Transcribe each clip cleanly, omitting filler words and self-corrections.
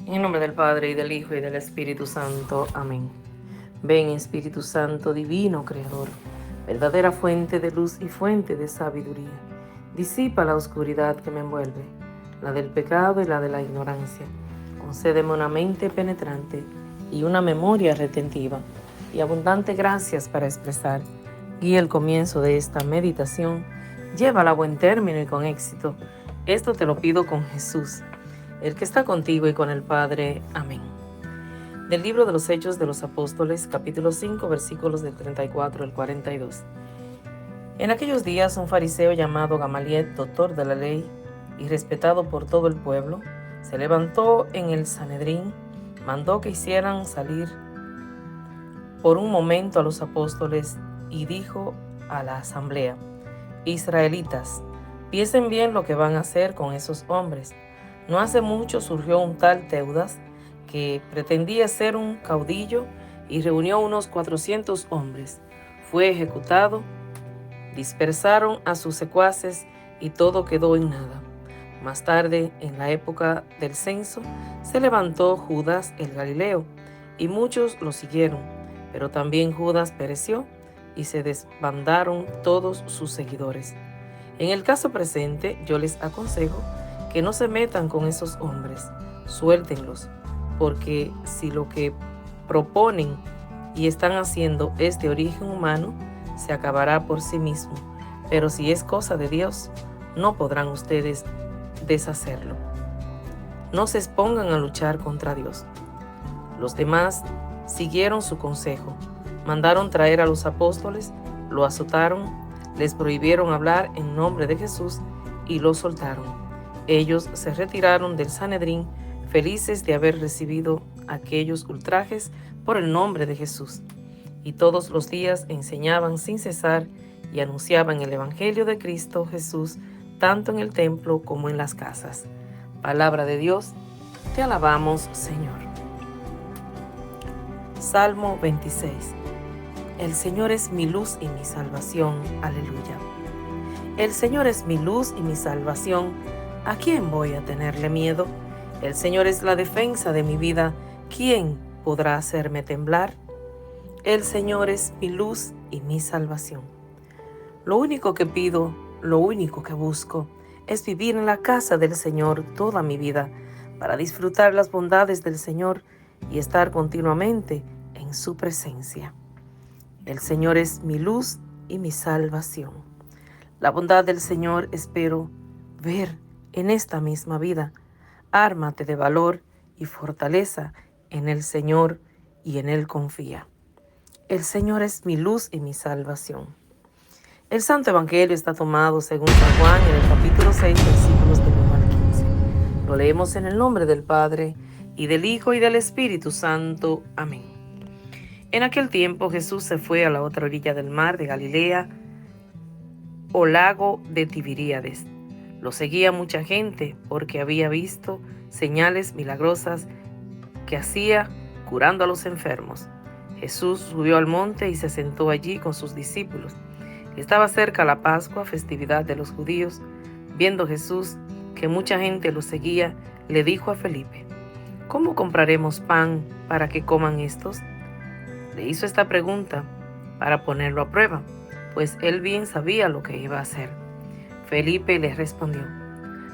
En el nombre del Padre, y del Hijo, y del Espíritu Santo. Amén. Ven, Espíritu Santo, divino Creador, verdadera fuente de luz y fuente de sabiduría. Disipa la oscuridad que me envuelve, la del pecado y la de la ignorancia. Concédeme una mente penetrante y una memoria retentiva, y abundante gracias para expresar. Guía el comienzo de esta meditación. Llévala a buen término y con éxito. Esto te lo pido con Jesús, el que está contigo y con el Padre. Amén. Del libro de los Hechos de los Apóstoles, capítulo 5, versículos del 34 al 42. En aquellos días un fariseo llamado Gamaliel, doctor de la ley y respetado por todo el pueblo, se levantó en el Sanedrín, mandó que hicieran salir por un momento a los apóstoles y dijo a la asamblea: Israelitas, piensen bien lo que van a hacer con esos hombres. No hace mucho surgió un tal Teudas que pretendía ser un caudillo y reunió unos 400 hombres. Fue ejecutado, dispersaron a sus secuaces y todo quedó en nada. Más tarde, en la época del censo, se levantó Judas el Galileo y muchos lo siguieron, pero también Judas pereció y se desbandaron todos sus seguidores. En el caso presente, yo les aconsejo que no se metan con esos hombres, suéltenlos, porque si lo que proponen y están haciendo es de origen humano, se acabará por sí mismo, pero si es cosa de Dios, no podrán ustedes deshacerlo. No se expongan a luchar contra Dios. Los demás siguieron su consejo, mandaron traer a los apóstoles, lo azotaron, les prohibieron hablar en nombre de Jesús y lo soltaron. Ellos se retiraron del Sanedrín, felices de haber recibido aquellos ultrajes por el nombre de Jesús. Y todos los días enseñaban sin cesar y anunciaban el Evangelio de Cristo Jesús, tanto en el templo como en las casas. Palabra de Dios, te alabamos, Señor. Salmo 26. El Señor es mi luz y mi salvación. Aleluya. El Señor es mi luz y mi salvación. ¿A quién voy a tenerle miedo? El Señor es la defensa de mi vida. ¿Quién podrá hacerme temblar? El Señor es mi luz y mi salvación. Lo único que pido, lo único que busco, es vivir en la casa del Señor toda mi vida, para disfrutar las bondades del Señor y estar continuamente en su presencia. El Señor es mi luz y mi salvación. La bondad del Señor espero ver en esta misma vida. Ármate de valor y fortaleza en el Señor y en Él confía. El Señor es mi luz y mi salvación. El Santo Evangelio está tomado según San Juan en el capítulo 6, versículos del 1 al 15. Lo leemos en el nombre del Padre, y del Hijo, y del Espíritu Santo. Amén. En aquel tiempo Jesús se fue a la otra orilla del mar de Galilea, o lago de Tiberíades. Lo seguía mucha gente porque había visto señales milagrosas que hacía curando a los enfermos. Jesús subió al monte y se sentó allí con sus discípulos. Estaba cerca la Pascua, festividad de los judíos. Viendo Jesús que mucha gente lo seguía, le dijo a Felipe: ¿Cómo compraremos pan para que coman estos? Le hizo esta pregunta para ponerlo a prueba, pues él bien sabía lo que iba a hacer. Felipe le respondió: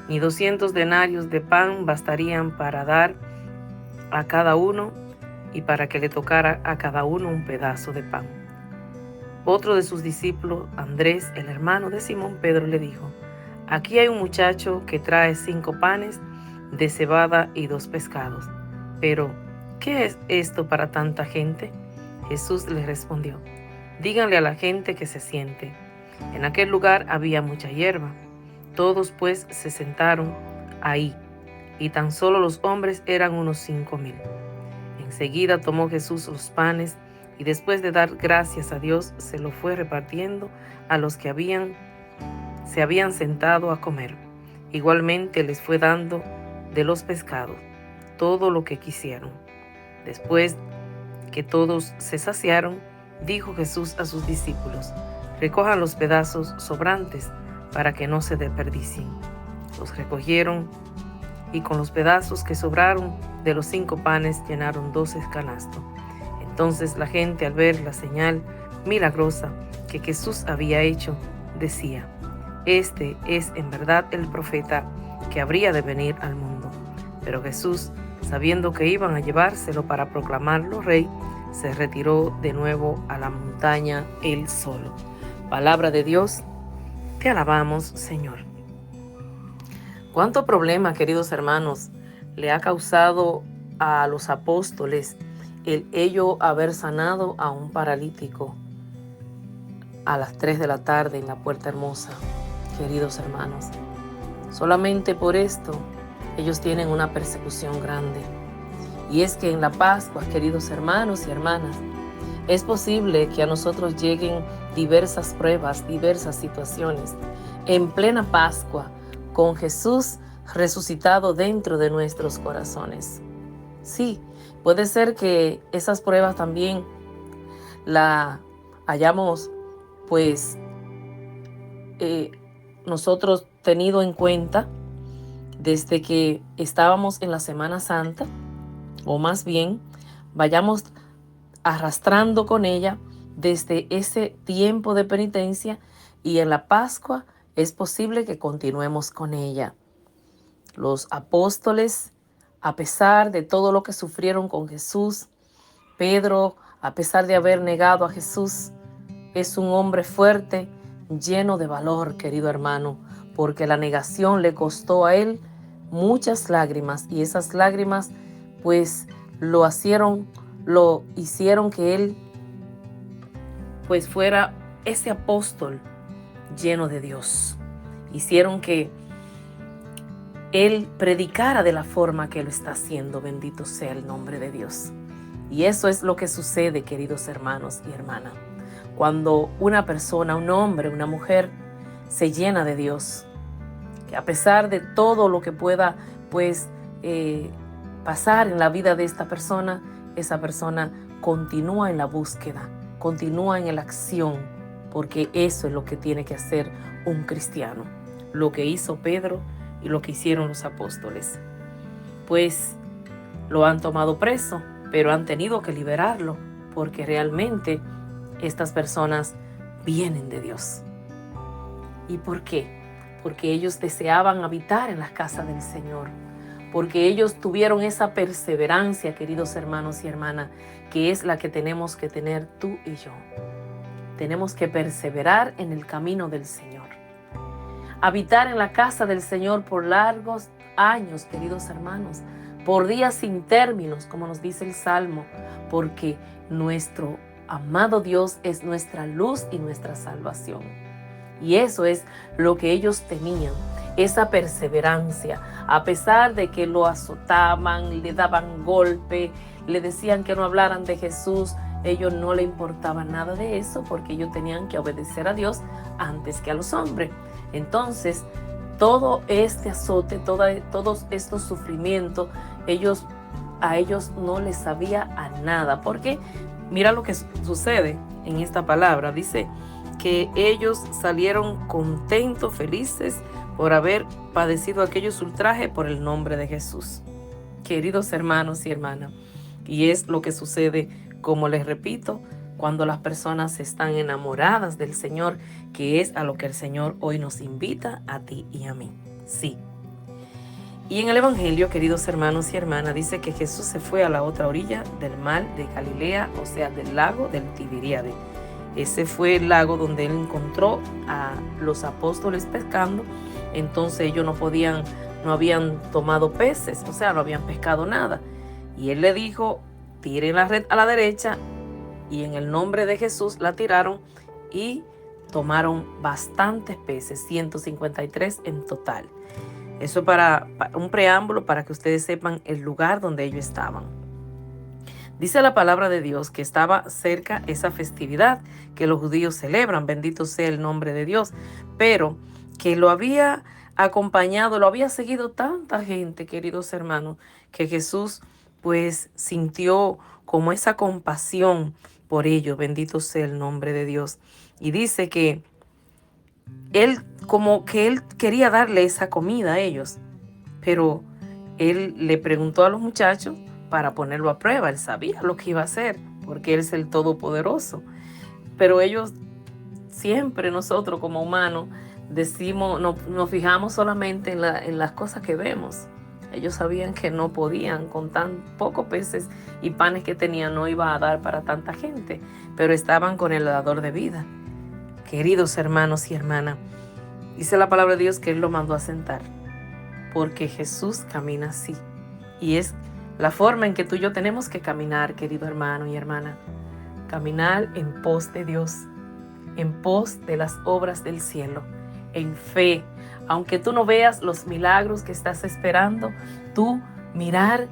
Ni 200 denarios de pan bastarían para dar a cada uno y para que le tocara a cada uno un pedazo de pan. Otro de sus discípulos, Andrés, el hermano de Simón Pedro, le dijo: Aquí hay un muchacho que trae 5 panes de cebada y 2 pescados. Pero, ¿qué es esto para tanta gente? Jesús le respondió: Díganle a la gente que se siente. En aquel lugar había mucha hierba. Todos pues se sentaron ahí, y tan solo los hombres eran unos 5,000. Enseguida tomó Jesús los panes, y después de dar gracias a Dios, se lo fue repartiendo a los que se habían sentado a comer. Igualmente les fue dando de los pescados todo lo que quisieron. Después que todos se saciaron, dijo Jesús a sus discípulos: Recojan los pedazos sobrantes para que no se desperdicien. Los recogieron y con los pedazos que sobraron de los 5 panes llenaron 12 canastos. Entonces la gente, al ver la señal milagrosa que Jesús había hecho, decía: este es en verdad el profeta que habría de venir al mundo. Pero Jesús, sabiendo que iban a llevárselo para proclamarlo rey, se retiró de nuevo a la montaña él solo. Palabra de Dios, te alabamos, Señor. ¿Cuánto problema, queridos hermanos, le ha causado a los apóstoles el ello haber sanado a un paralítico a las 3 de la tarde en la Puerta Hermosa, queridos hermanos? Solamente por esto ellos tienen una persecución grande. Y es que en la Pascua, queridos hermanos y hermanas, es posible que a nosotros lleguen diversas pruebas, diversas situaciones. En plena Pascua, con Jesús resucitado dentro de nuestros corazones. Sí, puede ser que esas pruebas también la hayamos nosotros tenido en cuenta desde que estábamos en la Semana Santa, o más bien vayamos arrastrando con ella desde ese tiempo de penitencia, y en la Pascua es posible que continuemos con ella. Los apóstoles, a pesar de todo lo que sufrieron con Jesús, Pedro, a pesar de haber negado a Jesús, es un hombre fuerte, lleno de valor, querido hermano, porque la negación le costó a él muchas lágrimas, y esas lágrimas pues lo hicieron que él pues fuera ese apóstol lleno de Dios. Hicieron que él predicara de la forma que lo está haciendo. Bendito sea el nombre de Dios. Y eso es lo que sucede, queridos hermanos y hermanas, cuando una persona, un hombre, una mujer se llena de Dios, que a pesar de todo lo que pueda pasar en la vida de esta persona, esa persona continúa en la búsqueda, continúa en la acción, porque eso es lo que tiene que hacer un cristiano. Lo que hizo Pedro y lo que hicieron los apóstoles. Pues lo han tomado preso, pero han tenido que liberarlo, porque realmente estas personas vienen de Dios. ¿Y por qué? Porque ellos deseaban habitar en la casa del Señor, porque ellos tuvieron esa perseverancia, queridos hermanos y hermanas, que es la que tenemos que tener tú y yo. Tenemos que perseverar en el camino del Señor. Habitar en la casa del Señor por largos años, queridos hermanos, por días sin términos, como nos dice el Salmo, porque nuestro amado Dios es nuestra luz y nuestra salvación. Y eso es lo que ellos tenían, esa perseverancia, a pesar de que lo azotaban, le daban golpe, le decían que no hablaran de Jesús. Ellos no le importaba nada de eso, porque ellos tenían que obedecer a Dios antes que a los hombres. Entonces, todo este azote, todos estos sufrimientos, a ellos no les sabía a nada. Porque mira lo que sucede en esta palabra. Dice que ellos salieron contentos, felices, por haber padecido aquellos ultrajes por el nombre de Jesús. Queridos hermanos y hermanas, y es lo que sucede, como les repito, cuando las personas están enamoradas del Señor, que es a lo que el Señor hoy nos invita a ti y a mí. Sí. Y en el Evangelio, queridos hermanos y hermanas, dice que Jesús se fue a la otra orilla del mar de Galilea, o sea, del lago del Tiberíades. Ese fue el lago donde él encontró a los apóstoles pescando. Entonces ellos no habían tomado peces, o sea, no habían pescado nada. Y él le dijo: tiren la red a la derecha, y en el nombre de Jesús la tiraron y tomaron bastantes peces, 153 en total. Eso para un preámbulo, para que ustedes sepan el lugar donde ellos estaban. Dice la palabra de Dios que estaba cerca esa festividad que los judíos celebran, bendito sea el nombre de Dios, pero que lo había acompañado, lo había seguido tanta gente, queridos hermanos, que Jesús pues sintió como esa compasión por ellos, bendito sea el nombre de Dios. Y dice que él quería darle esa comida a ellos, pero Él le preguntó a los muchachos para ponerlo a prueba. Él sabía lo que iba a hacer, porque Él es el Todopoderoso. Pero ellos siempre, nosotros como humanos, nos fijamos solamente en las cosas que vemos. Ellos sabían que no podían, con tan pocos peces y panes que tenían, no iba a dar para tanta gente, pero estaban con el dador de vida. Queridos hermanos y hermanas, dice la palabra de Dios que Él lo mandó a sentar, porque Jesús camina así. Y es la forma en que tú y yo tenemos que caminar, querido hermano y hermana. Caminar en pos de Dios, en pos de las obras del cielo, en fe. Aunque tú no veas los milagros que estás esperando, tú mirar,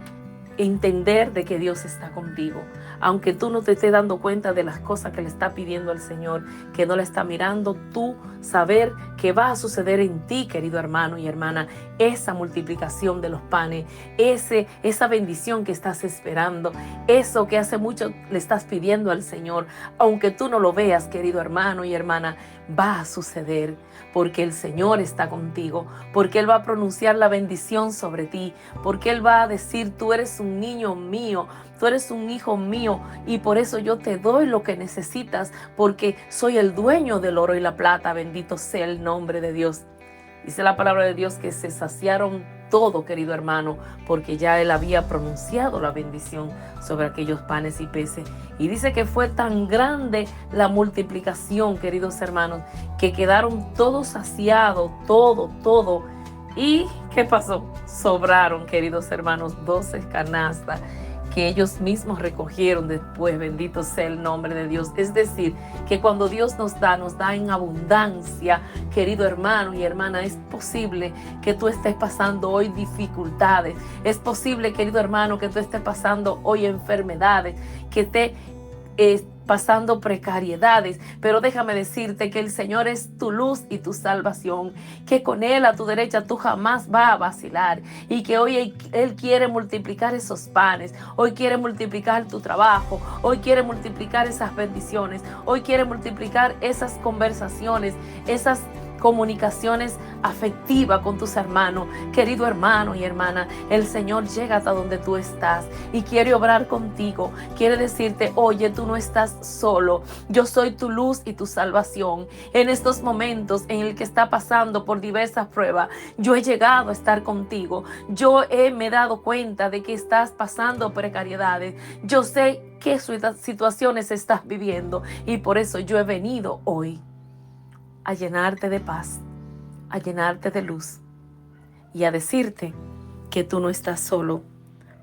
entender de que Dios está contigo. Aunque tú no te estés dando cuenta de las cosas que le está pidiendo al Señor, que no le está mirando, tú saber que va a suceder en ti, querido hermano y hermana, esa multiplicación de los panes, esa bendición que estás esperando, eso que hace mucho le estás pidiendo al Señor, aunque tú no lo veas, querido hermano y hermana, va a suceder, porque el Señor está contigo, porque Él va a pronunciar la bendición sobre ti, porque Él va a decir: tú eres un niño mío, tú eres un hijo mío, y por eso yo te doy lo que necesitas, porque soy el dueño del oro y la plata. Bendito sea el nombre de Dios. Dice la palabra de Dios que se saciaron todo, querido hermano, porque ya Él había pronunciado la bendición sobre aquellos panes y peces. Y dice que fue tan grande la multiplicación, queridos hermanos, que quedaron todos saciados, todo. ¿Y qué pasó? Sobraron, queridos hermanos, 12 canastas que ellos mismos recogieron después. Bendito sea el nombre de Dios. Es decir, que cuando Dios nos da en abundancia, querido hermano y hermana. Es posible que tú estés pasando hoy dificultades. Es posible, querido hermano, que tú estés pasando hoy enfermedades, que estés pasando precariedades, pero déjame decirte que el Señor es tu luz y tu salvación, que con Él a tu derecha tú jamás vas a vacilar, y que hoy Él quiere multiplicar esos panes, hoy quiere multiplicar tu trabajo, hoy quiere multiplicar esas bendiciones, hoy quiere multiplicar esas conversaciones, esas comunicaciones afectivas con tus hermanos. Querido hermano y hermana, el Señor llega hasta donde tú estás y quiere obrar contigo. Quiere decirte: oye, tú no estás solo, yo soy tu luz y tu salvación. En estos momentos en el que está pasando por diversas pruebas, yo he llegado a estar contigo. Me he dado cuenta de que estás pasando precariedades. Yo sé qué situaciones estás viviendo, y por eso yo he venido hoy a llenarte de paz, a llenarte de luz y a decirte que tú no estás solo,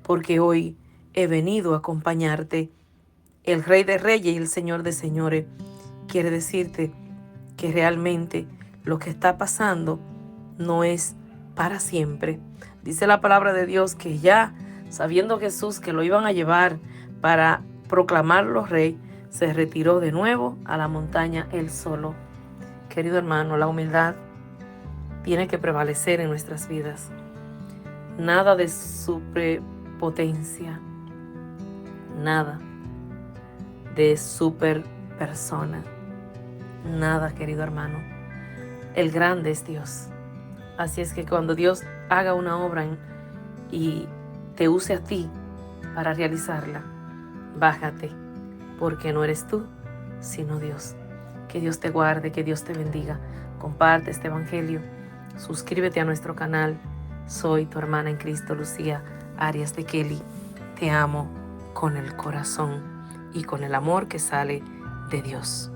porque hoy he venido a acompañarte. El Rey de Reyes y el Señor de Señores quiere decirte que realmente lo que está pasando no es para siempre. Dice la palabra de Dios que ya, sabiendo Jesús que lo iban a llevar para proclamarlo rey, se retiró de nuevo a la montaña él solo. Querido hermano, la humildad tiene que prevalecer en nuestras vidas. Nada de superpotencia, nada de super persona, nada, querido hermano. El grande es Dios. Así es que cuando Dios haga una obra y te use a ti para realizarla, bájate, porque no eres tú, sino Dios. Que Dios te guarde, que Dios te bendiga. Comparte este evangelio. Suscríbete a nuestro canal. Soy tu hermana en Cristo, Lucía Arias de Kelly. Te amo con el corazón y con el amor que sale de Dios.